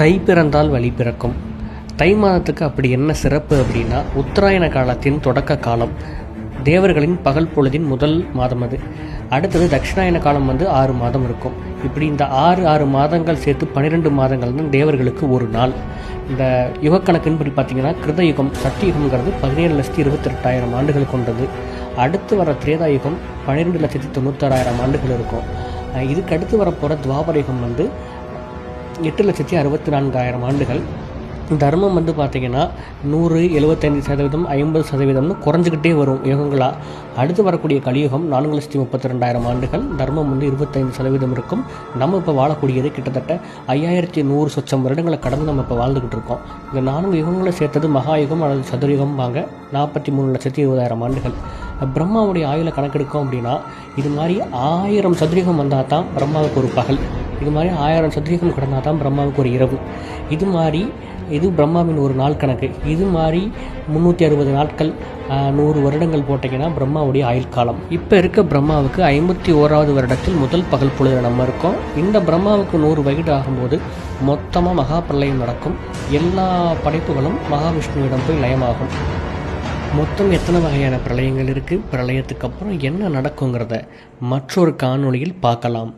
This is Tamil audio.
தை பிறந்தால் வழி பிறக்கும். தை மாதத்துக்கு அப்படி என்ன சிறப்பு அப்படின்னா, உத்தராயண காலத்தின் தொடக்க காலம். தேவர்களின் பகல் பொழுதின் முதல் மாதம் அது. அடுத்தது தட்சிணாயன காலம் 6 மாதம் இருக்கும். இப்படி இந்த 6 மாதங்கள் சேர்த்து 12 மாதங்கள் தான் தேவர்களுக்கு ஒரு நாள். இந்த யுகக்கணக்குன்னு பார்த்தீங்கன்னா, கிருதயுகம் சத்தியுகம்ங்கிறது 17,28,000 ஆண்டுகள் கொண்டது. அடுத்து வர திரேதாயுகம் 12,96,000 ஆண்டுகள் இருக்கும். இதுக்கு அடுத்து வரப்போகிற துவாபரயுகம் 8,64,000 ஆண்டுகள். தர்மம் பார்த்திங்கன்னா 100, 75%, 50%ன்னு குறைஞ்சிக்கிட்டே வரும் யுகங்களாக. அடுத்து வரக்கூடிய கலியுகம் 4,32,000 ஆண்டுகள். தர்மம் 25% இருக்கும். நம்ம இப்போ வாழக்கூடியது கிட்டத்தட்ட 5,100 சொச்சம் வருடங்களை கடந்து நம்ம இப்போ வாழ்ந்துக்கிட்டு இருக்கோம். இந்த 4 யுகங்களை சேர்த்தது மகாயுகம் அல்லது சதுரயுகம் 43,20,000 ஆண்டுகள். பிரம்மாவுடைய ஆயுளை கணக்கெடுக்கும் அப்படின்னா, இது மாதிரி 1000 சதுரயுகம் வந்தால் தான் பிரம்மாவுக்கு ஒரு பகல். இது மாதிரி 1000 சதுரயுகம் கடந்தால் தான் பிரம்மாவுக்கு ஒரு இரவு. இது பிரம்மாவின் ஒரு நாள் கணக்கு. இது மாதிரி 360 நாட்கள் 100 வருடங்கள் போட்டிங்கன்னா பிரம்மாவுடைய ஆயுள் காலம். இப்போ இருக்க பிரம்மாவுக்கு 51வது வருடத்தில் முதல் பகல் பொழுது நம்ம இருக்கோம். இந்த பிரம்மாவுக்கு 100 வயது ஆகும்போது மொத்தமாக மகா பிரளயம் நடக்கும். எல்லா படைப்புகளும் மகாவிஷ்ணுவிடம் போய் லயமாகும். மொத்தம் எத்தனை வகையான பிரளயங்கள் இருக்குது, பிரளயத்துக்கு அப்புறம் என்ன நடக்குங்கிறத மற்றொரு காணொளியில் பார்க்கலாம்.